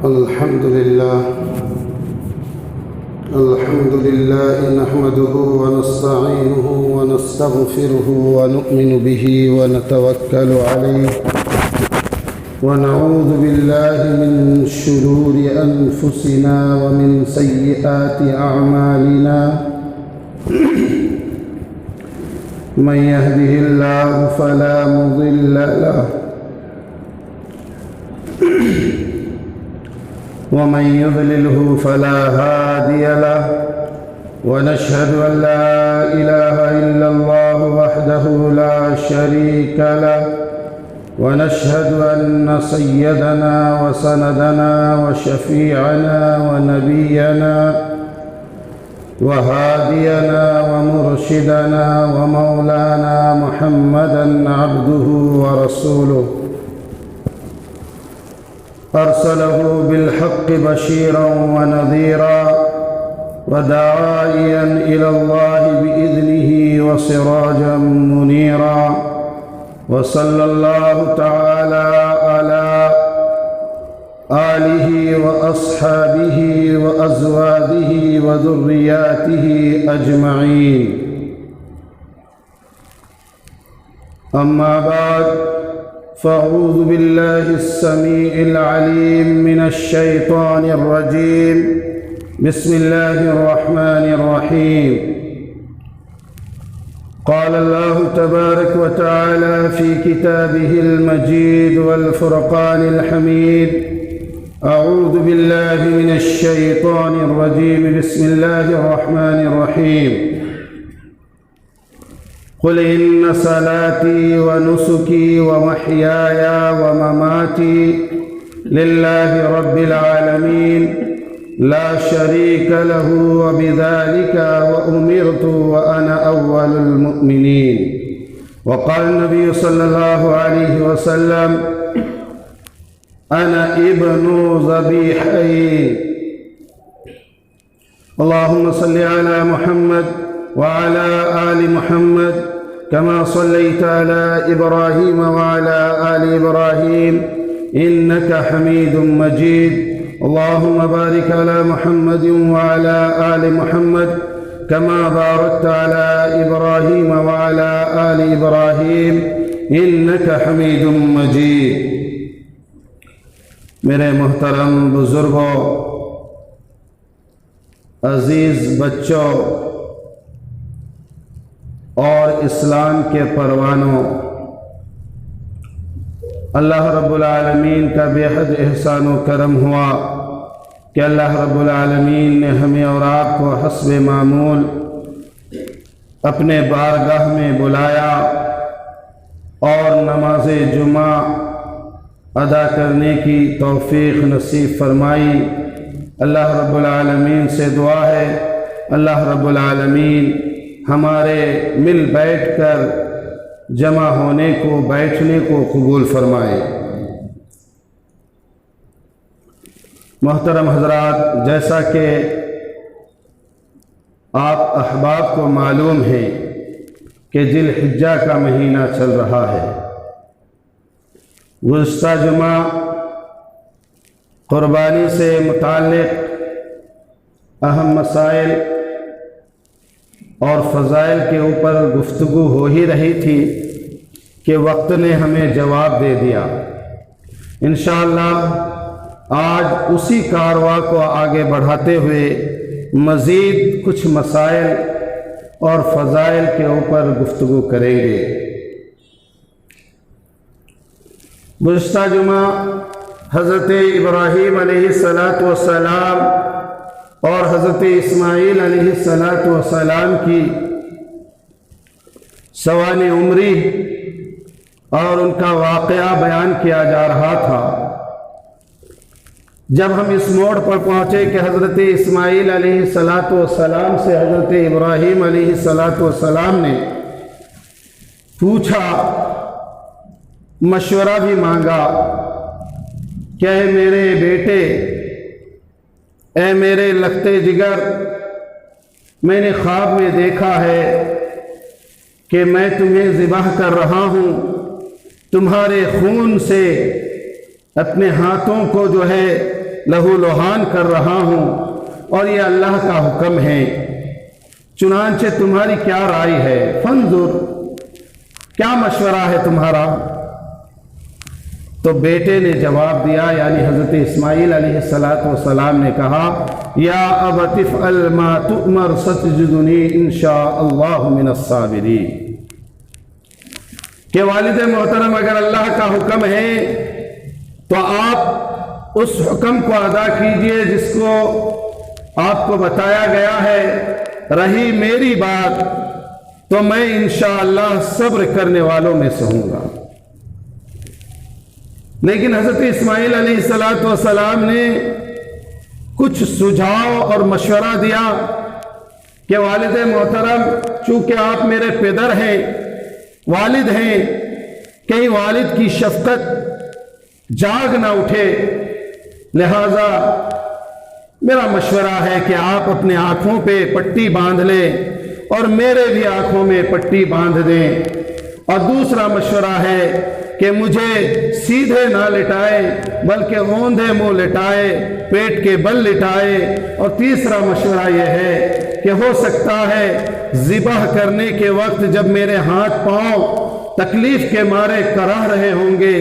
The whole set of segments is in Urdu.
الحمد لله نحمده ونستعينه ونستغفره ونؤمن به ونتوكل عليه ونعوذ بالله من شرور أنفسنا ومن سيئات أعمالنا من يهده الله فلا مضل له ومن يضلله فلا هادي له ونشهد أن لا إله إلا الله وحده لا شريك له ونشهد أن سيدنا وسندنا وشفيعنا ونبينا وهادينا ومرشدنا ومولانا محمدا عبده ورسوله أرسله بالحق بشيرا ونذيرا وداعيا إلى الله بإذنه وسراجا منيرا وصلى الله تعالى على آله وأصحابه وأزواجه وذرياته أجمعين أما بعد فأعوذ بالله السميع العليم من الشيطان الرجيم بسم الله الرحمن الرحيم قال الله تبارك وتعالى في كتابه المجيد والفرقان الحميد أعوذ بالله من الشيطان الرجيم بسم الله الرحمن الرحيم قل إن صلاتي ونسكي ومحياي ومماتي لله رب العالمين لا شريك له وبذلك وأمرت وأنا أول المؤمنين وقال النبي صلى الله عليه وسلم أنا ابن ذبيحين اللهم صل على محمد وعلى آل محمد كما صليت على إبراهيم وعلى آل إبراهيم إنك حميد مجيد اللهم بارك على محمد وعلى آل محمد كما باركت على إبراهيم وعلى آل إبراهيم إنك حميد مجيد میرے محترم بزرگوں، عزیز بچوں اور اسلام کے پروانوں، اللہ رب العالمین کا بے حد احسان و کرم ہوا کہ اللہ رب العالمین نے ہمیں اور آپ کو حسب معمول اپنے بارگاہ میں بلایا اور نماز جمعہ ادا کرنے کی توفیق نصیب فرمائی۔ اللہ رب العالمین سے دعا ہے اللہ رب العالمین ہمارے مل بیٹھ کر جمع ہونے کو، بیٹھنے کو قبول فرمائے۔ محترم حضرات، جیسا کہ آپ احباب کو معلوم ہے کہ ذی الحجہ کا مہینہ چل رہا ہے۔ گزشتہ جمعہ قربانی سے متعلق اہم مسائل اور فضائل کے اوپر گفتگو ہو ہی رہی تھی کہ وقت نے ہمیں جواب دے دیا۔ انشاءاللہ آج اسی کارواں کو آگے بڑھاتے ہوئے مزید کچھ مسائل اور فضائل کے اوپر گفتگو کریں گے۔ گزشتہ جمعہ حضرت ابراہیم علیہ السلام اور حضرت اسماعیل علیہ السلام کی سوانح عمری اور ان کا واقعہ بیان کیا جا رہا تھا۔ جب ہم اس موڑ پر پہنچے کہ حضرت اسماعیل علیہ السلام سے حضرت ابراہیم علیہ السلام نے پوچھا، مشورہ بھی مانگا کہ اے میرے بیٹے، اے میرے لگتے جگر، میں نے خواب میں دیکھا ہے کہ میں تمہیں ذبح کر رہا ہوں، تمہارے خون سے اپنے ہاتھوں کو جو ہے لہو لہان کر رہا ہوں اور یہ اللہ کا حکم ہے، چنانچہ تمہاری کیا رائے ہے؟ فانظر، کیا مشورہ ہے تمہارا؟ تو بیٹے نے جواب دیا، یعنی حضرت اسماعیل علیہ السلام نے کہا، یا ابت افعل ما تؤمر ستجدنی انشاء اللہ من الصابرین، کہ والد محترم اگر اللہ کا حکم ہے تو آپ اس حکم کو ادا کیجئے جس کو آپ کو بتایا گیا ہے۔ رہی میری بات تو میں انشاءاللہ صبر کرنے والوں میں سے ہوں گا۔ لیکن حضرت اسماعیل علیہ السلام نے کچھ سجھاؤ اور مشورہ دیا کہ والد محترم، چونکہ آپ میرے پدر ہیں، والد ہیں، کہیں والد کی شفقت جاگ نہ اٹھے، لہذا میرا مشورہ ہے کہ آپ اپنے آنکھوں پہ پٹی باندھ لیں اور میرے بھی آنکھوں میں پٹی باندھ دیں، اور دوسرا مشورہ ہے کہ مجھے سیدھے نہ لٹائے بلکہ اوندھے منہ لٹائے، پیٹ کے بل لٹائے، اور تیسرا مشورہ یہ ہے کہ ہو سکتا ہے ذبح کرنے کے وقت جب میرے ہاتھ پاؤں تکلیف کے مارے کراہ رہے ہوں گے،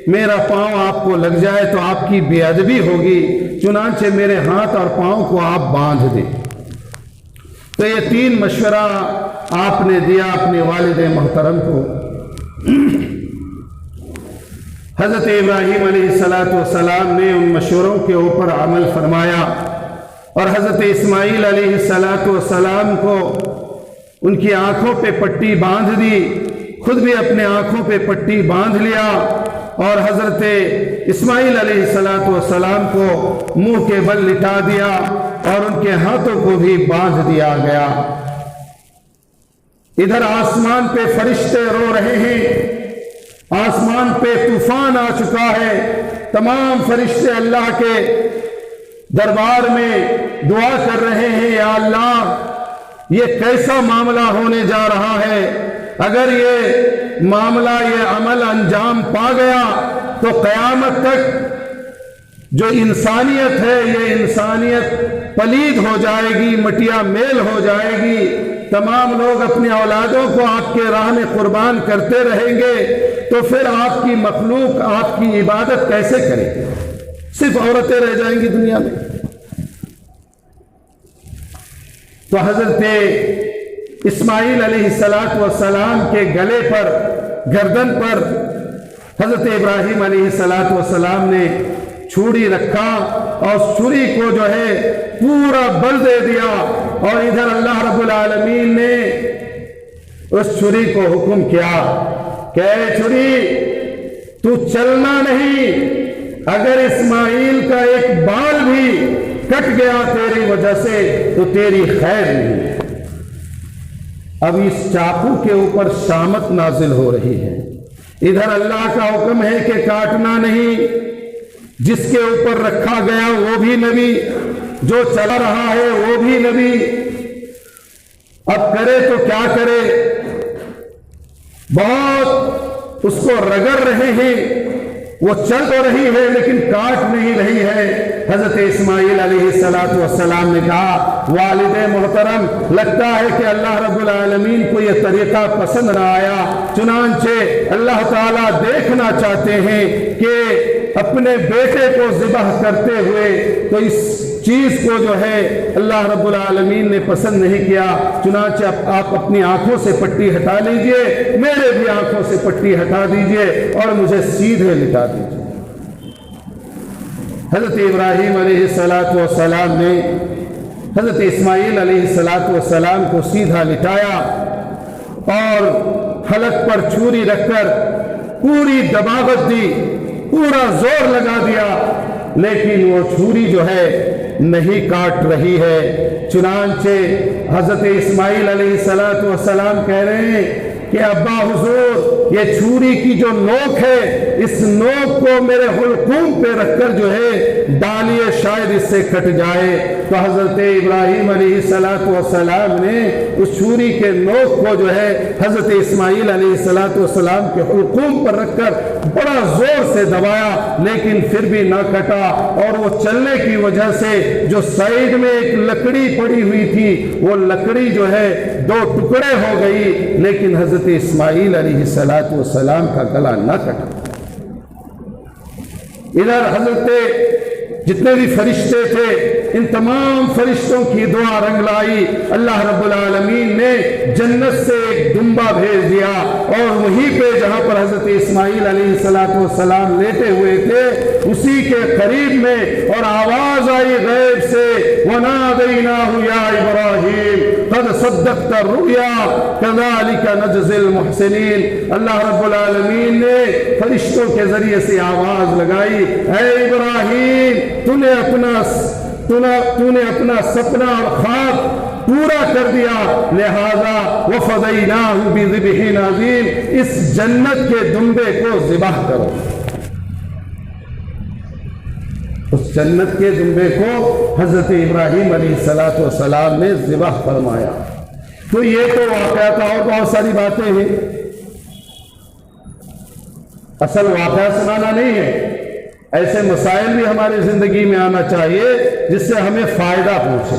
میرا پاؤں آپ کو لگ جائے تو آپ کی بے ادبی ہوگی، چنانچہ میرے ہاتھ اور پاؤں کو آپ باندھ دیں۔ تو یہ تین مشورہ آپ نے دیا اپنے والد محترم کو۔ حضرت ابراہیم علیہ السلام نے ان مشوروں کے اوپر عمل فرمایا، اور حضرت اسماعیل علیہ السلام کو ان کی آنکھوں پہ پٹی باندھ دی، خود بھی اپنے آنکھوں پہ پٹی باندھ لیا، اور حضرت اسماعیل علیہ السلام کو منہ کے بل لٹا دیا اور ان کے ہاتھوں کو بھی باندھ دیا گیا۔ ادھر آسمان پہ فرشتے رو رہے ہیں، آسمان پہ طوفان آ چکا ہے، تمام فرشتے اللہ کے دربار میں دعا کر رہے ہیں، یا اللہ یہ کیسا معاملہ ہونے جا رہا ہے، اگر یہ معاملہ، یہ عمل انجام پا گیا تو قیامت تک جو انسانیت ہے یہ انسانیت پلید ہو جائے گی، مٹیا میل ہو جائے گی، تمام لوگ اپنے اولادوں کو آپ کے راہ میں قربان کرتے رہیں گے، تو پھر آپ کی مخلوق آپ کی عبادت کیسے کرے گی؟ صرف عورتیں رہ جائیں گی دنیا میں۔ تو حضرت اسماعیل علیہ السلام کے گلے پر، گردن پر حضرت ابراہیم علیہ السلام نے چھری رکھا اور چھری کو جو ہے پورا بل دے دیا، اور ادھر اللہ رب العالمین نے اس چھری کو حکم کیا کہ اے چھری تو چلنا نہیں، اگر اسماعیل کا ایک بال بھی کٹ گیا تیری وجہ سے تو تیری خیر نہیں۔ اب اس چاقو کے اوپر شامت نازل ہو رہی ہے، ادھر اللہ کا حکم ہے کہ کاٹنا نہیں، جس کے اوپر رکھا گیا وہ بھی نبی، جو چلا رہا ہے وہ بھی نبی، اب کرے تو کیا کرے؟ بہت اس کو رگڑ رہے ہیں، وہ چل تو رہی ہے لیکن کاٹ نہیں رہی ہے۔ حضرت اسماعیل علیہ السلام نے کہا، والد محترم لگتا ہے کہ اللہ رب العالمین کو یہ طریقہ پسند نہ آیا، چنانچہ اللہ تعالیٰ دیکھنا چاہتے ہیں کہ اپنے بیٹے کو ذبح کرتے ہوئے تو اس چیز کو جو ہے اللہ رب العالمین نے پسند نہیں کیا، چنانچہ آپ اپنی آنکھوں سے پٹی ہٹا لیجئے، میرے بھی آنکھوں سے پٹی ہٹا دیجئے اور مجھے سیدھے لٹا دیجئے۔ حضرت ابراہیم علیہ السلام نے حضرت اسماعیل علیہ السلام کو سیدھا لٹایا اور حلق پر چھری رکھ کر پوری دباغت دی، پورا زور لگا دیا، لیکن وہ چھری جو ہے نہیں کاٹ رہی ہے۔ چنانچہ حضرت اسماعیل علیہ السلام کہہ رہے ہیں کہ ابا حضور یہ چھری کی جو نوک ہے، اس نوک کو میرے حلقوم پہ رکھ کر جو ہے ڈالیے شاید اس سے کٹ جائے، تو حضرت ابراہیم علیہ السلام نے اس چھری کے نوک کو جو ہے حضرت اسماعیل علیہ السلام کے حلقوم پر رکھ کر بڑا زور سے دبایا، لیکن پھر بھی نہ کٹا، اور وہ چلنے کی وجہ سے جو سائیڈ میں ایک لکڑی پڑی ہوئی تھی وہ لکڑی جو ہے 2 ٹکڑے ہو گئی، لیکن حضرت اسماعیل علیہ السلام کا گلا نہ کٹا۔ ادھر حضرت جتنے بھی فرشتے تھے ان تمام فرشتوں کی دعا رنگ لائی، اللہ رب العالمین نے جنت سے ایک دمبا بھیج دیا، اور وہیں پہ جہاں پر حضرت اسماعیل علیہ السلام لیٹے ہوئے تھے اسی کے قریب میں، اور آواز آئی غیب سے، وَنَادَيْنَاهُ يَا إِبْرَاهِيمُ قَدْ صَدَّقْتَ الرُّؤْيَا كَذَلِكَ نَجْزِي الْمُحْسِنِينَ۔ اللہ رب العالمین نے فرشتوں کے ذریعے سے آواز لگائی، اے ابراہیم تو نے اپنا سپنا اور خواب پورا کر دیا، لہذا وَفَدَيْنَاهُ بِذِبْحٍ عَظِيمٍ، اس جنت کے دمبے کو ذبح کرو۔ اس جنت کے دمبے کو حضرت ابراہیم علیہ السلام نے ذبح فرمایا۔ تو یہ تو واقعہ تھا، اور بہت ساری باتیں ہیں، اصل واقعہ سنانا نہیں ہے، ایسے مسائل بھی ہماری زندگی میں آنا چاہیے جس سے ہمیں فائدہ پہنچے۔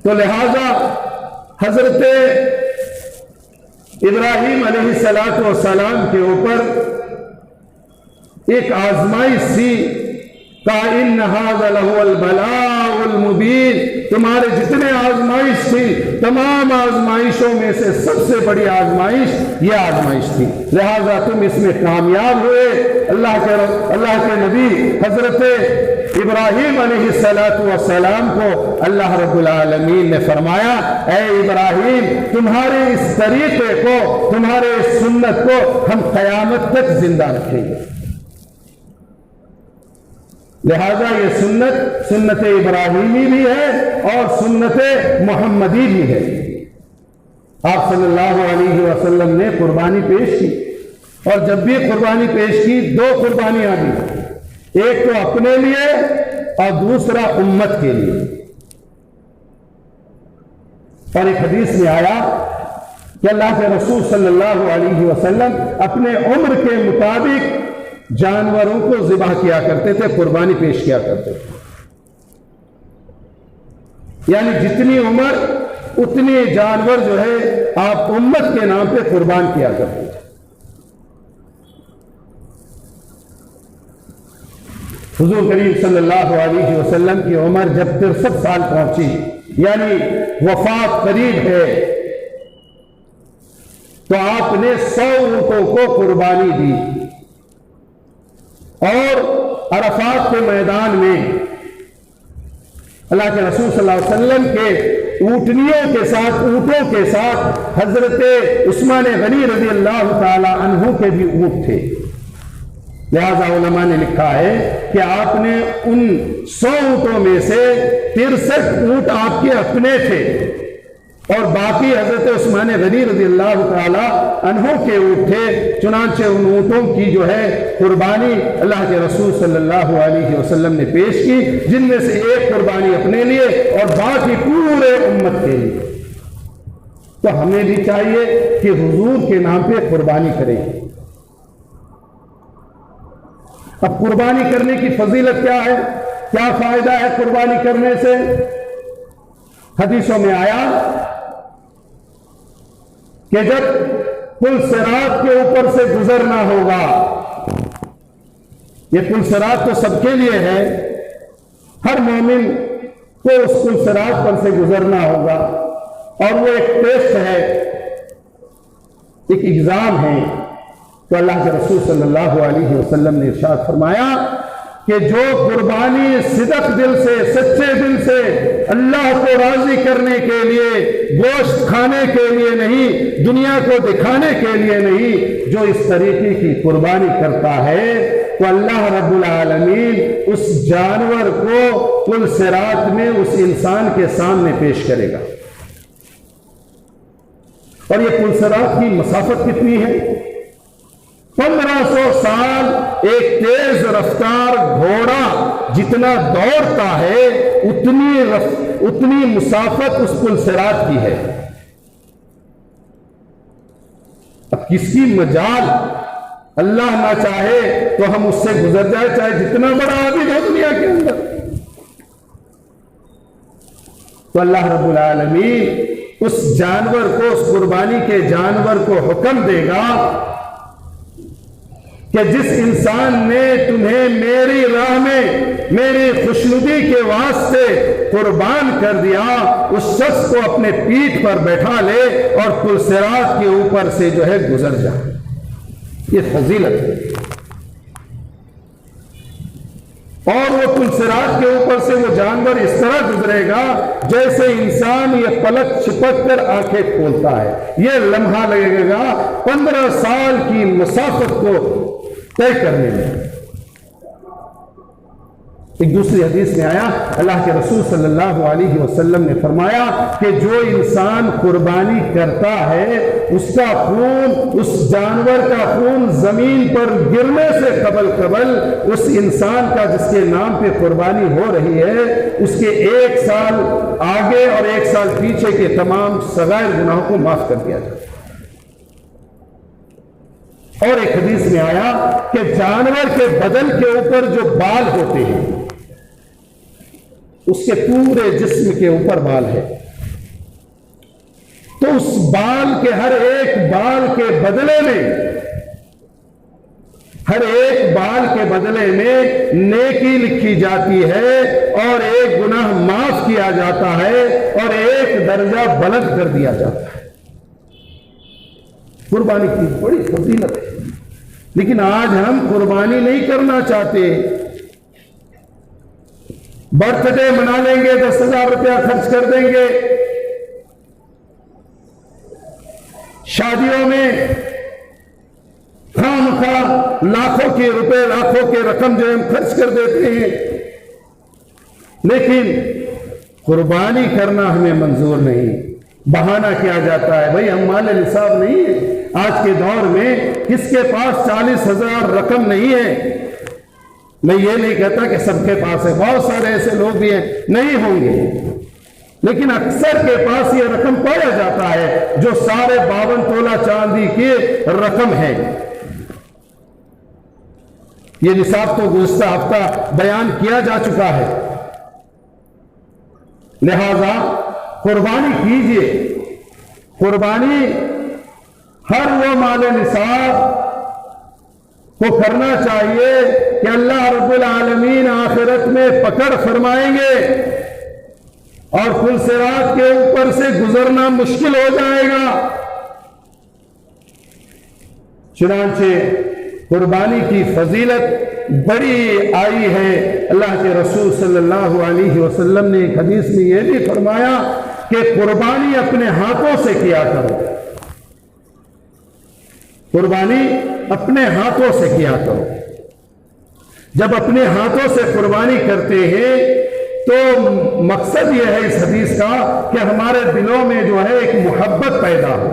تو لہذا حضرت ابراہیم علیہ السلام کے اوپر ایک آزمائش سی، کَإِنَّ هَذَا لَهُوَ الْبَلَاءُ الْمُبِينُ، تمہارے جتنے آزمائش تھی تمام آزمائشوں میں سے سب سے بڑی آزمائش یہ آزمائش تھی، لہذا تم اس میں کامیاب ہوئے۔ اللہ کے نبی حضرت ابراہیم علیہ السلام کو اللہ رب العالمین نے فرمایا، اے ابراہیم تمہارے اس طریقے کو، تمہارے اس سنت کو ہم قیامت تک زندہ رکھیں گے۔ لہذا یہ سنت ابراہیمی بھی ہے اور سنت محمدی بھی ہے۔ آپ صلی اللہ علیہ وسلم نے قربانی پیش کی، اور جب بھی قربانی پیش کی 2 قربانیاں دی، ایک تو اپنے لیے اور دوسرا امت کے لیے۔ اور ایک حدیث میں آیا کہ اللہ کے رسول صلی اللہ علیہ وسلم اپنے عمر کے مطابق جانوروں کو ذبح کیا کرتے تھے، قربانی پیش کیا کرتے تھے، یعنی جتنی عمر اتنی جانور جو ہے آپ امت کے نام پہ قربان کیا کرتے تھے۔ حضور کریم صلی اللہ علیہ وسلم کی عمر جب 63 سال پہنچی، یعنی وفات قریب ہے، تو آپ نے 100 اونٹوں کو قربانی دی، اور عرفات کے میدان میں اللہ کے رسول صلی اللہ علیہ وسلم کے اونٹوں کے ساتھ حضرت عثمان غنی رضی اللہ تعالی عنہ کے بھی اونٹ تھے، لہذا علماء نے لکھا ہے کہ آپ نے ان 100 اونٹوں میں سے 63 اونٹ آپ کے اپنے تھے، اور باقی حضرت عثمان غنی رضی اللہ تعالی عنہ کے اونٹ تھے۔ چنانچہ ان اونٹوں کی جو ہے قربانی اللہ کے رسول صلی اللہ علیہ وسلم نے پیش کی، جن میں سے ایک قربانی اپنے لیے اور باقی پورے امت کے لیے۔ تو ہمیں بھی چاہیے کہ حضور کے نام پہ قربانی کریں۔ اب قربانی کرنے کی فضیلت کیا ہے، کیا فائدہ ہے قربانی کرنے سے؟ حدیثوں میں آیا کہ جب پل صراط کے اوپر سے گزرنا ہوگا، یہ پل صراط تو سب کے لیے ہے، ہر مومن کو اس پل صراط پر سے گزرنا ہوگا، اور وہ ایک ٹیسٹ ہے، ایک ایگزام ہے۔ تو اللہ کے رسول صلی اللہ علیہ وسلم نے ارشاد فرمایا کہ جو قربانی صدق دل سے، سچے دل سے، اللہ کو راضی کرنے کے لیے، گوشت کھانے کے لیے نہیں، دنیا کو دکھانے کے لیے نہیں، جو اس طریقے کی قربانی کرتا ہے، تو اللہ رب العالمین اس جانور کو پل صراط میں اس انسان کے سامنے پیش کرے گا۔ اور یہ پل صراط کی مسافت کتنی ہے؟ 1500 سال ایک تیز رفتار گھوڑا جتنا دوڑتا ہے اتنی مسافت اس پل صراط کی ہے. اب کس کی مجال اللہ نہ چاہے تو ہم اس سے گزر جائے، چاہے جتنا بڑا عابد ہو دنیا کے اندر. تو اللہ رب العالمین اس جانور کو، اس قربانی کے جانور کو حکم دے گا کہ جس انسان نے تمہیں میری راہ میں میری خوشنودی کے واسطے قربان کر دیا، اس شخص کو اپنے پیٹھ پر بیٹھا لے اور پل صراط کے اوپر سے جو ہے گزر جا. یہ فضیلت ہے. اور وہ پل صراط کے اوپر سے وہ جانور اس طرح گزرے گا جیسے انسان یہ پلک چھپک کر آنکھیں کھولتا ہے. یہ لمحہ لگے گا 15 سال کی مسافت کو طے کرنے میں. ایک دوسری حدیث میں آیا، اللہ کے رسول صلی اللہ علیہ وسلم نے فرمایا کہ جو انسان قربانی کرتا ہے اس کا خون، اس جانور کا خون زمین پر گرنے سے قبل اس انسان کا جس کے نام پہ قربانی ہو رہی ہے، اس کے 1 سال آگے اور 1 سال پیچھے کے تمام صغائر گناہوں کو معاف کر دیا جائے. اور ایک حدیث میں آیا کہ جانور کے بدن کے اوپر جو بال ہوتے ہیں، اس کے پورے جسم کے اوپر بال ہے، تو اس بال کے ہر ایک بال کے بدلے میں، ہر ایک بال کے بدلے میں نیکی لکھی جاتی ہے اور ایک گناہ معاف کیا جاتا ہے اور ایک درجہ بلند کر دیا جاتا ہے. قربانی کی بڑی فضیلت ہے. لیکن آج ہم قربانی نہیں کرنا چاہتے. برتھ ڈے منا لیں گے، 10,000 روپیہ خرچ کر دیں گے، شادیوں میں خواہ لاکھوں کے روپے، لاکھوں کے رقم جو ہم خرچ کر دیتے ہیں، لیکن قربانی کرنا ہمیں منظور نہیں. بہانہ کیا جاتا ہے، بھئی ہم مال نصاب نہیں ہے. آج کے دور میں کس کے پاس 40,000 رقم نہیں ہے؟ میں یہ نہیں کہتا کہ سب کے پاس ہے، بہت سارے ایسے لوگ بھی ہیں نہیں ہوں گے، لیکن اکثر کے پاس یہ رقم پایا جاتا ہے جو 52 تولہ چاندی کی رقم ہے. یہ نصاب تو گزشتہ ہفتہ بیان کیا جا چکا ہے. لہذا قربانی کیجئے. قربانی ہر وہ مال نصاب کو کرنا چاہیے کہ اللہ رب العالمین آخرت میں پکڑ فرمائیں گے اور پل صراط کے اوپر سے گزرنا مشکل ہو جائے گا. چنانچہ قربانی کی فضیلت بڑی آئی ہے. اللہ کے رسول صلی اللہ علیہ وسلم نے ایک حدیث میں یہ بھی فرمایا کہ قربانی اپنے ہاتھوں سے کیا کرو. قربانی اپنے ہاتھوں سے کیا کرو. جب اپنے ہاتھوں سے قربانی کرتے ہیں تو مقصد یہ ہے اس حدیث کا کہ ہمارے دلوں میں جو ہے ایک محبت پیدا ہو.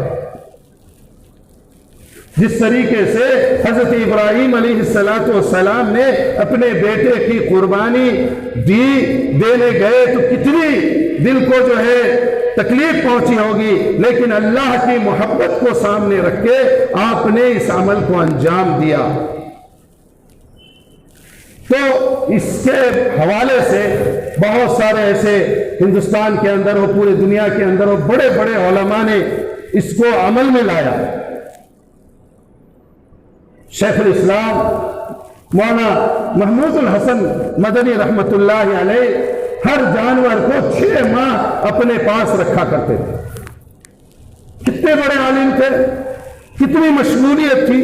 جس طریقے سے حضرت ابراہیم علیہ السلام نے اپنے بیٹے کی قربانی دینے گئے تو کتنی دل کو جو ہے تکلیف پہنچی ہوگی، لیکن اللہ کی محبت کو سامنے رکھ کے آپ نے اس عمل کو انجام دیا. تو اس کے حوالے سے بہت سارے ایسے ہندوستان کے اندر اور پورے دنیا کے اندر اور بڑے بڑے علماء نے اس کو عمل میں لایا. شیخ الاسلام مولانا محمود الحسن مدنی رحمت اللہ علیہ ہر جانور کو 6 ماہ اپنے پاس رکھا کرتے تھے. کتنے بڑے عالم تھے، کتنی مشغولیت تھی.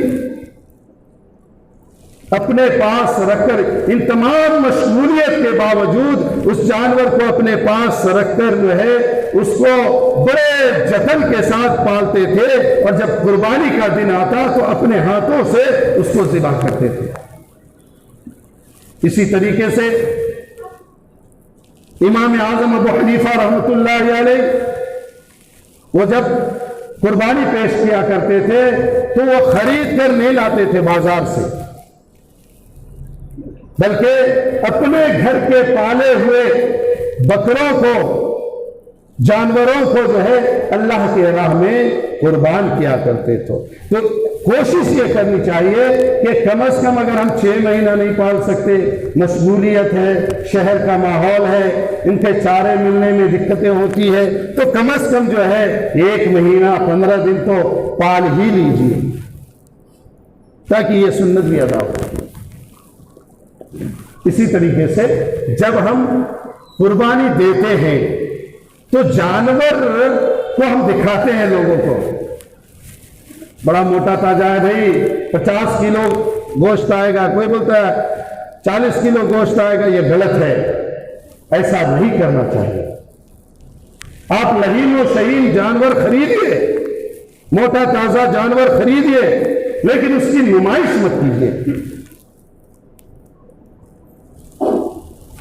اپنے پاس رکھ کر ان تمام مشغولیت کے باوجود اس جانور کو اپنے پاس رکھ کر جو ہے اس کو بڑے جتن کے ساتھ پالتے تھے، اور جب قربانی کا دن آتا تو اپنے ہاتھوں سے اس کو ذبح کرتے تھے. اسی طریقے سے امام اعظم ابو حنیفہ رحمۃ اللہ علیہ وہ جب قربانی پیش کیا کرتے تھے تو وہ خرید کر نہیں لاتے تھے بازار سے، بلکہ اپنے گھر کے پالے ہوئے بکروں کو، جانوروں کو جو ہے اللہ کی راہ میں قربان کیا کرتے تھے۔ تو کوشش یہ کرنی چاہیے کہ کم از کم اگر ہم 6 مہینہ نہیں پال سکتے، مشغولیت ہے، شہر کا ماحول ہے، ان کے چارے ملنے میں دقتیں ہوتی ہے، تو کم از کم جو ہے 1 مہینہ 15 دن تو پال ہی لیجیے تاکہ یہ سنت بھی ادا ہو۔ اسی طریقے سے جب ہم قربانی دیتے ہیں تو جانور کو ہم دکھاتے ہیں لوگوں کو، بڑا موٹا تازہ ہے بھائی، 50 کلو گوشت آئے گا، کوئی بولتا ہے 40 کلو گوشت آئے گا، یہ غلط ہے، ایسا نہیں کرنا چاہیے۔ آپ لحیم و شہین جانور خریدیے، موٹا تازہ جانور خریدیے، لیکن اس کی نمائش مت کیجیے۔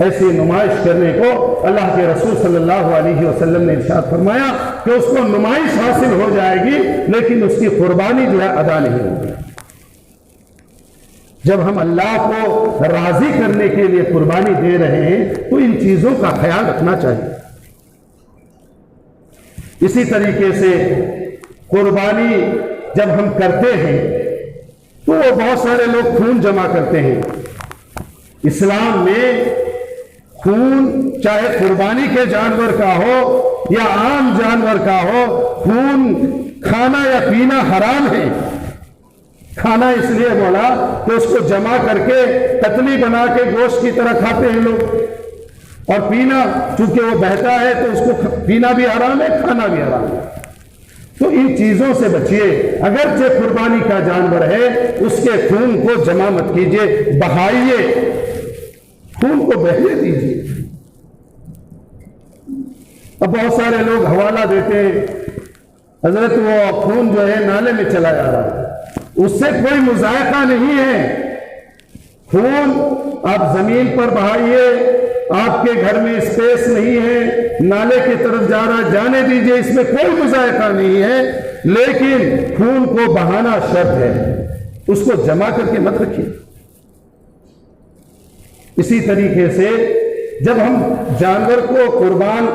ایسی نمائش کرنے کو اللہ کے رسول صلی اللہ علیہ وسلم نے ارشاد فرمایا کہ اس کو نمائش حاصل ہو جائے گی لیکن اس کی قربانی جو ہے ادا نہیں ہوگی۔ جب ہم اللہ کو راضی کرنے کے لیے قربانی دے رہے ہیں تو ان چیزوں کا خیال رکھنا چاہیے۔ اسی طریقے سے قربانی جب ہم کرتے ہیں تو وہ بہت سارے لوگ خون جمع کرتے ہیں۔ اسلام میں خون چاہے قربانی کے جانور کا ہو یا عام جانور کا ہو، خون کھانا یا پینا حرام ہے۔ کھانا اس لیے بولا کہ اس کو جمع کر کے قتلی بنا کے گوشت کی طرح کھاتے ہیں لوگ، اور پینا چونکہ وہ بہتا ہے تو اس کو پینا بھی حرام ہے، کھانا بھی حرام ہے۔ تو ان چیزوں سے بچیے۔ اگرچہ قربانی کا جانور ہے اس کے خون کو جمع مت کیجیے، بہائیے، خون کو بہنے دیجیے۔ اب بہت سارے لوگ حوالہ دیتے ہیں، حضرت وہ خون جو ہے نالے میں چلا جا رہا ہے، اس سے کوئی مذائقہ نہیں ہے۔ خون آپ زمین پر بہائیے، آپ کے گھر میں اسپیس نہیں ہے، نالے کی طرف جا رہا، جانے دیجیے، اس میں کوئی مذائقہ نہیں ہے، لیکن خون کو بہانا شرط ہے، اس کو جمع کر کے مت رکھیے۔ اسی طریقے سے جب ہم جانور کو قربان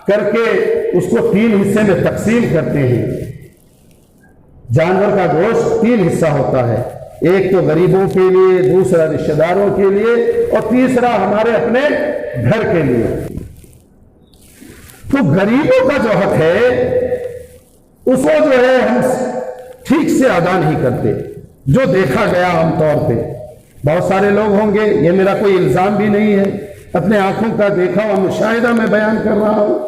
کر کے اس کو 3 حصے میں تقسیم کرتے ہیں، جانور کا گوشت 3 حصہ ہوتا ہے، ایک تو غریبوں کے لیے، دوسرا رشتہ داروں کے لیے، اور تیسرا ہمارے اپنے گھر کے لیے۔ تو غریبوں کا جو حق ہے اس کو جو ہے ہم ٹھیک سے ادا نہیں کرتے، جو دیکھا گیا عام طور پہ۔ بہت سارے لوگ ہوں گے، یہ میرا کوئی الزام بھی نہیں ہے، اپنے آنکھوں کا دیکھا ہوا مشاہدہ میں بیان کر رہا ہوں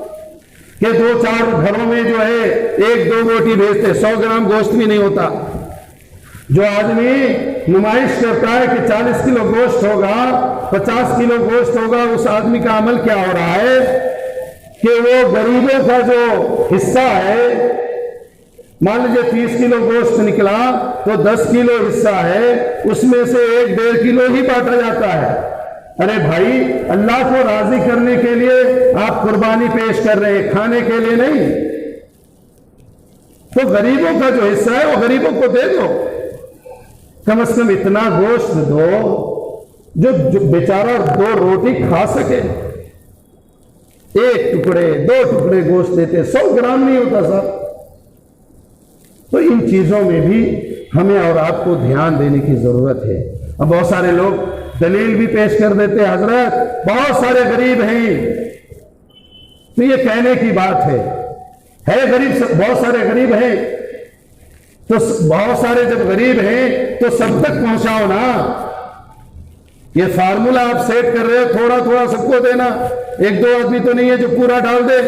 کہ 2-4 گھروں میں جو ہے 1-2 روٹی بھیجتے، 100 گرام گوشت بھی نہیں ہوتا۔ جو آدمی نمائش کرتا ہے کہ 40 کلو گوشت ہوگا، 50 کلو گوشت ہوگا، اس آدمی کا عمل کیا ہو رہا ہے کہ وہ غریبوں کا جو حصہ ہے، مان لیجیے 30 کلو گوشت نکلا تو 10 کلو حصہ ہے، اس میں سے 1-1.5 کلو ہی بانٹا جاتا ہے۔ ارے بھائی، اللہ کو راضی کرنے کے لیے آپ قربانی پیش کر رہے ہیں، کھانے کے لیے نہیں۔ تو غریبوں کا جو حصہ ہے وہ غریبوں کو دے دو، کم از کم اتنا گوشت دو جو بیچارہ 2 روٹی کھا سکے۔ 1 ٹکڑے 2 ٹکڑے گوشت دیتے، 100 گرام نہیں ہوتا صاحب۔ تو ان چیزوں میں بھی ہمیں اور آپ کو دھیان دینے کی ضرورت ہے۔ اب بہت سارے لوگ دلیل بھی پیش کر دیتے، حضرت بہت سارے غریب ہیں، تو یہ کہنے کی بات ہے غریب، بہت سارے غریب ہیں، تو بہت سارے جب غریب ہیں تو سب تک پہنچاؤ نا۔ یہ فارمولا آپ سیٹ کر رہے ہو، تھوڑا تھوڑا سب کو دینا، 1-2 آدمی تو نہیں ہے جو پورا ڈال دے،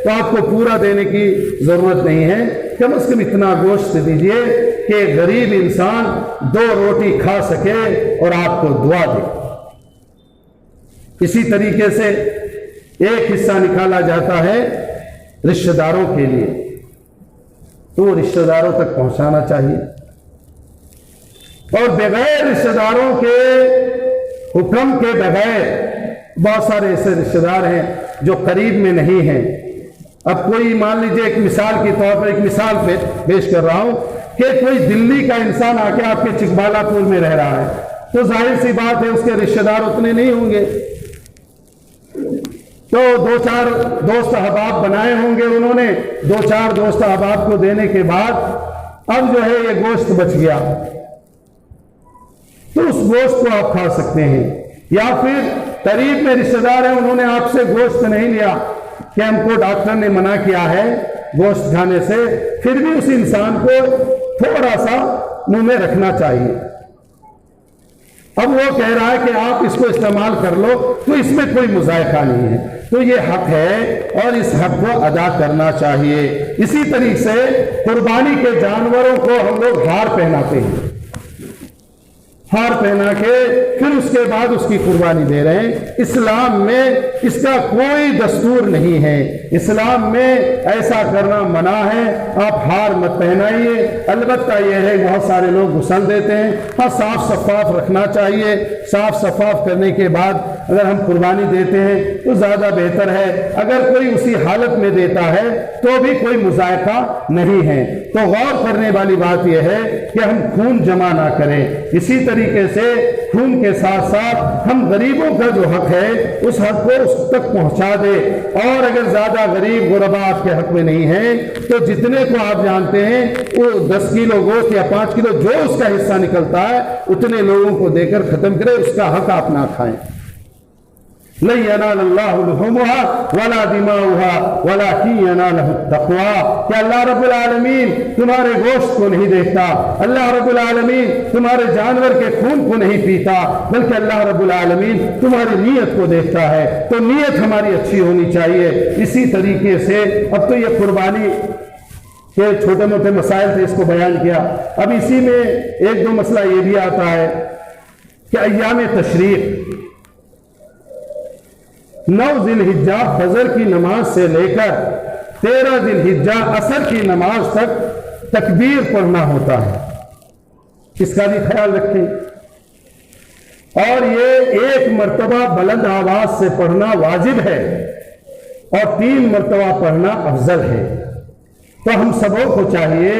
تو آپ کو پورا دینے کی ضرورت نہیں ہے۔ کم از کم اتنا گوشت دیجئے کہ غریب انسان 2 روٹی کھا سکے اور آپ کو دعا دے۔ اسی طریقے سے ایک حصہ نکالا جاتا ہے رشتہ داروں کے لیے، تو وہ رشتہ داروں تک پہنچانا چاہیے، اور بغیر رشتہ داروں کے حکم کے بغیر، بہت سارے ایسے رشتہ دار ہیں جو قریب میں نہیں ہیں، اب کوئی مان لیجئے ایک مثال کے طور پر ایک مثال پیش کر رہا ہوں کہ کوئی دلی کا انسان آ کے آپ کے چکبالا پور میں رہ رہا ہے، تو ظاہر سی بات ہے اس کے رشتہ دار اتنے نہیں ہوں گے، تو 2-4 دوست احباب بنائے ہوں گے انہوں نے، 2-4 دوست احباب کو دینے کے بعد اب جو ہے یہ گوشت بچ گیا، تو اس گوشت کو آپ کھا سکتے ہیں، یا پھر قریب میں رشتہ دار ہیں، انہوں نے آپ سے گوشت نہیں لیا کہ ہم کو ڈاکٹر نے منع کیا ہے گوشت کھانے سے، پھر بھی اس انسان کو تھوڑا سا منہ میں رکھنا چاہیے۔ اب وہ کہہ رہا ہے کہ آپ اس کو استعمال کر لو، تو اس میں کوئی مذائقہ نہیں ہے، تو یہ حق ہے اور اس حق کو ادا کرنا چاہیے۔ اسی طریقے سے قربانی کے جانوروں کو ہم لوگ ہار پہناتے ہیں، ہار پہنا کے پھر اس کے بعد اس کی قربانی دے رہے ہیں۔ اسلام میں اس کا کوئی دستور نہیں ہے، اسلام میں ایسا کرنا منع ہے، آپ ہار مت پہنائیے۔ البتہ یہ ہے بہت سارے لوگ غسل دیتے ہیں، ہاں صاف شفاف رکھنا چاہیے، صاف شفاف کرنے کے بعد اگر ہم قربانی دیتے ہیں تو زیادہ بہتر ہے، اگر کوئی اسی حالت میں دیتا ہے تو بھی کوئی مذائقہ نہیں ہے۔ تو غور کرنے والی بات یہ ہے کہ ہم خون جمع نہ کریں، اسی طریقے سے خون کے ساتھ ساتھ ہم غریبوں کا جو حق ہے اس حق کو اس تک پہنچا دے، اور اگر زیادہ غریب غربا آپ کے حق میں نہیں ہیں تو جتنے کو آپ جانتے ہیں وہ 10 کلو گوشت یا 5 کلو جو اس کا حصہ نکلتا ہے اتنے لوگوں کو دے کر ختم کرے، اس کا حق آپ نہ کھائیں۔ لَن يَنَالَ اللَّهُ لُحُومُهَا وَلَا دِمَاؤُهَا وَلَكِنْ يَنَالُهُ التَّقْوَىٰ، کہ اللہ رب العالمین تمہارے گوشت کو نہیں دیکھتا، اللہ رب العالمین تمہارے جانور کے خون کو نہیں پیتا، بلکہ اللہ رب العالمین تمہاری نیت کو دیکھتا ہے، تو نیت ہماری اچھی ہونی چاہیے۔ اسی طریقے سے اب تو یہ قربانی کے چھوٹے موٹے مسائل تھے، اس کو بیان کیا، اب اسی میں 1-2 مسئلہ یہ بھی آتا ہے کہ ایام تشریق 9 ذی الحجہ فجر کی نماز سے لے کر 13 ذی الحجہ عصر کی نماز تک تکبیر پڑھنا ہوتا ہے، اس کا بھی خیال رکھیں، اور یہ 1 مرتبہ بلند آواز سے پڑھنا واجب ہے اور 3 مرتبہ پڑھنا افضل ہے۔ تو ہم سبوں کو چاہیے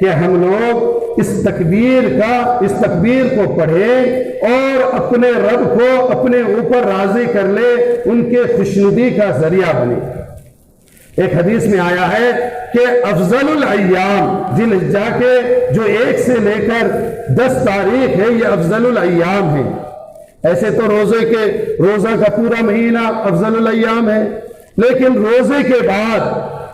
کہ ہم لوگ اس تکبیر کو پڑھیں اور اپنے رب کو اپنے اوپر راضی کر لے، ان کے خوشنودی کا ذریعہ بنے۔ ایک حدیث میں آیا ہے کہ افضل الایام ذی الحجہ کے جو 1 سے لے کر 10 تاریخ ہے یہ افضل الایام ہے۔ ایسے تو روزہ کا پورا مہینہ افضل الایام ہے، لیکن روزے کے بعد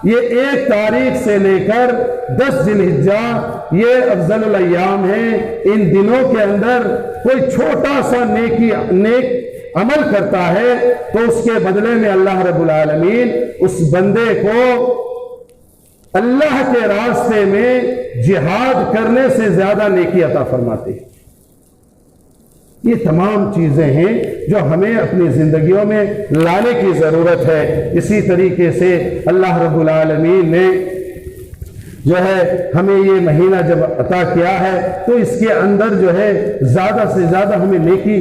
یہ 1 تاریخ سے لے کر 10 ذی الحجہ یہ افضل الایام ہیں۔ ان دنوں کے اندر کوئی چھوٹا سا نیک عمل کرتا ہے تو اس کے بدلے میں اللہ رب العالمین اس بندے کو اللہ کے راستے میں جہاد کرنے سے زیادہ نیکی عطا فرماتے ہیں۔ یہ تمام چیزیں ہیں جو ہمیں اپنی زندگیوں میں لانے کی ضرورت ہے۔ اسی طریقے سے اللہ رب العالمین نے جو ہے ہمیں یہ مہینہ جب عطا کیا ہے تو اس کے اندر جو ہے زیادہ سے زیادہ ہمیں نیکی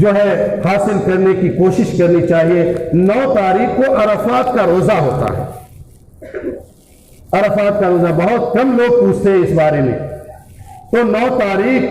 جو ہے حاصل کرنے کی کوشش کرنی چاہیے۔ 9 تاریخ کو عرفات کا روزہ ہوتا ہے، عرفات کا روزہ بہت کم لوگ پوچھتے ہیں اس بارے میں۔ تو 9 تاریخ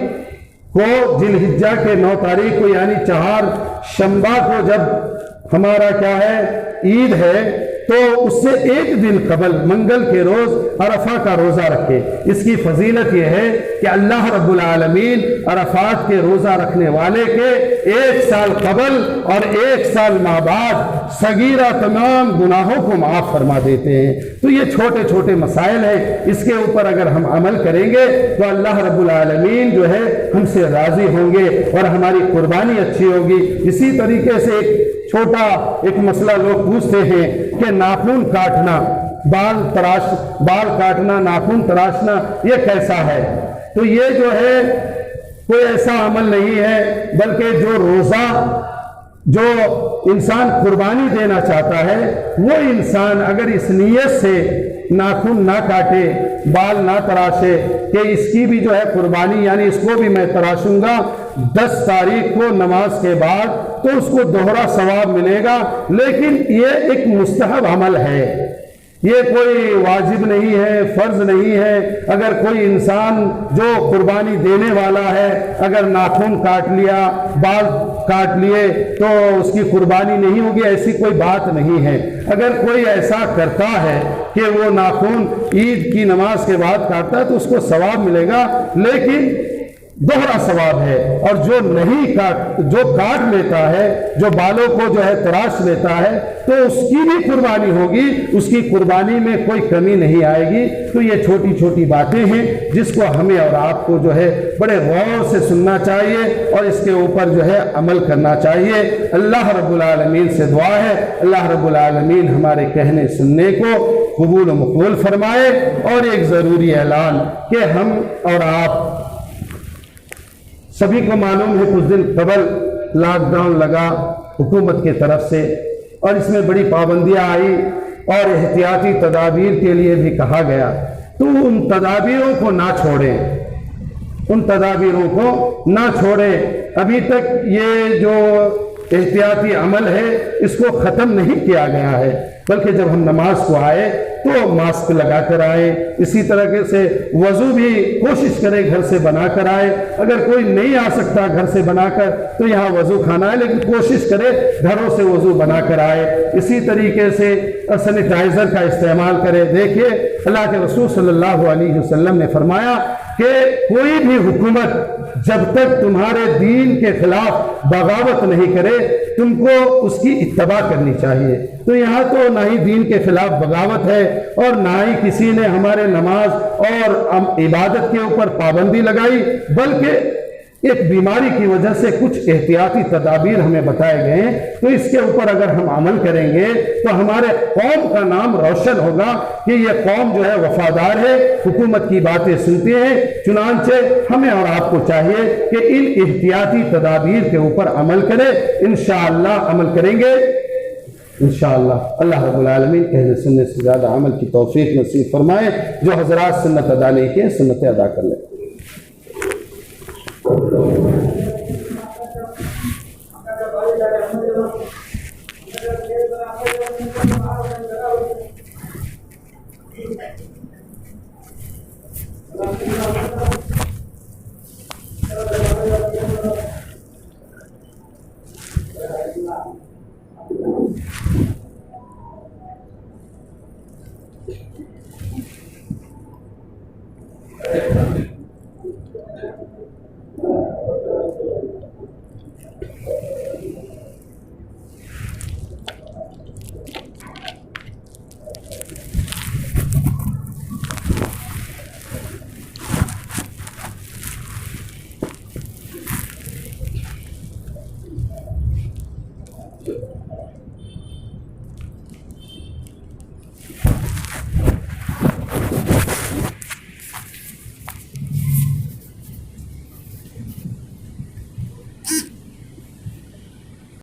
کو ذی الحجہ کے 9 تاریخ کو یعنی 4 شنبہ کو جب ہمارا کیا ہے عید ہے تو اس سے 1 دن قبل منگل کے روز عرفہ کا روزہ رکھے۔ اس کی فضیلت یہ ہے کہ اللہ رب العالمین عرفات کے روزہ رکھنے والے کے 1 سال قبل اور 1 سال ماہ بعد صغیرہ تمام گناہوں کو معاف فرما دیتے ہیں۔ تو یہ چھوٹے چھوٹے مسائل ہیں، اس کے اوپر اگر ہم عمل کریں گے تو اللہ رب العالمین جو ہے ہم سے راضی ہوں گے اور ہماری قربانی اچھی ہوگی۔ اسی طریقے سے ایک مسئلہ لوگ پوچھتے ہیں کہ ناخن کاٹنا، بال کاٹنا، ناخن تراشنا یہ کیسا ہے؟ تو یہ جو ہے کوئی ایسا عمل نہیں ہے، بلکہ جو انسان قربانی دینا چاہتا ہے وہ انسان اگر اس نیت سے ناخن نہ کاٹے، بال نہ تراشے کہ اس کی بھی جو ہے قربانی یعنی اس کو بھی میں تراشوں گا 10 تاریخ کو نماز کے بعد، تو اس کو دوہرا ثواب ملے گا۔ لیکن یہ ایک مستحب عمل ہے، یہ کوئی واجب نہیں ہے، فرض نہیں ہے۔ اگر کوئی انسان جو قربانی دینے والا ہے اگر ناخن کاٹ لیا، بال کاٹ لیے تو اس کی قربانی نہیں ہوگی، ایسی کوئی بات نہیں ہے۔ اگر کوئی ایسا کرتا ہے کہ وہ ناخن عید کی نماز کے بعد کاٹتا ہے تو اس کو ثواب ملے گا، لیکن دوہرا ثواب ہے۔ اور جو کاٹ لیتا ہے، جو بالوں کو جو ہے تراش لیتا ہے، تو اس کی بھی قربانی ہوگی، اس کی قربانی میں کوئی کمی نہیں آئے گی۔ تو یہ چھوٹی چھوٹی باتیں ہیں جس کو ہمیں اور آپ کو جو ہے بڑے غور سے سننا چاہیے اور اس کے اوپر جو ہے عمل کرنا چاہیے۔ اللہ رب العالمین سے دعا ہے اللہ رب العالمین ہمارے کہنے سننے کو قبول و مقبول فرمائے۔ اور ایک ضروری اعلان کہ ہم اور آپ سبھی کو معلوم ہے کچھ دن قبل لاک ڈاؤن لگا حکومت کی طرف سے، اور اس میں بڑی پابندیاں آئی اور احتیاطی تدابیر کے لیے بھی کہا گیا، تو ان تدابیروں کو نہ چھوڑیں، ان تدابیروں کو نہ چھوڑیں۔ ابھی تک یہ جو احتیاطی عمل ہے اس کو ختم نہیں کیا گیا ہے، بلکہ جب ہم نماز کو آئے تو ماسک لگا کر آئے، اسی طرح سے وضو بھی کوشش کرے گھر سے بنا کر آئے۔ اگر کوئی نہیں آ سکتا گھر سے بنا کر تو یہاں وضو کھانا ہے، لیکن کوشش کرے گھروں سے وضو بنا کر آئے۔ اسی طریقے سے سینیٹائزر کا استعمال کرے۔ دیکھیے اللہ کے رسول صلی اللہ علیہ وسلم نے فرمایا کہ کوئی بھی حکومت جب تک تمہارے دین کے خلاف بغاوت نہیں کرے تم کو اس کی اتباع کرنی چاہیے۔ تو یہاں تو نہ ہی دین کے خلاف بغاوت ہے اور نہ ہی کسی نے ہمارے نماز اور عبادت کے اوپر پابندی لگائی، بلکہ ایک بیماری کی وجہ سے کچھ احتیاطی تدابیر ہمیں بتائے گئے ہیں۔ تو اس کے اوپر اگر ہم عمل کریں گے تو ہمارے قوم کا نام روشن ہوگا کہ یہ قوم جو ہے وفادار ہے، حکومت کی باتیں سنتی ہے۔ چنانچہ ہمیں اور آپ کو چاہیے کہ ان احتیاطی تدابیر کے اوپر عمل کریں۔ انشاءاللہ عمل کریں گے انشاءاللہ اللہ رب العالمین کہنے سننے سے زیادہ عمل کی توفیق نصیب فرمائے۔ جو حضرات سنت ادا نہیں کیے سنتیں ادا کر لیں۔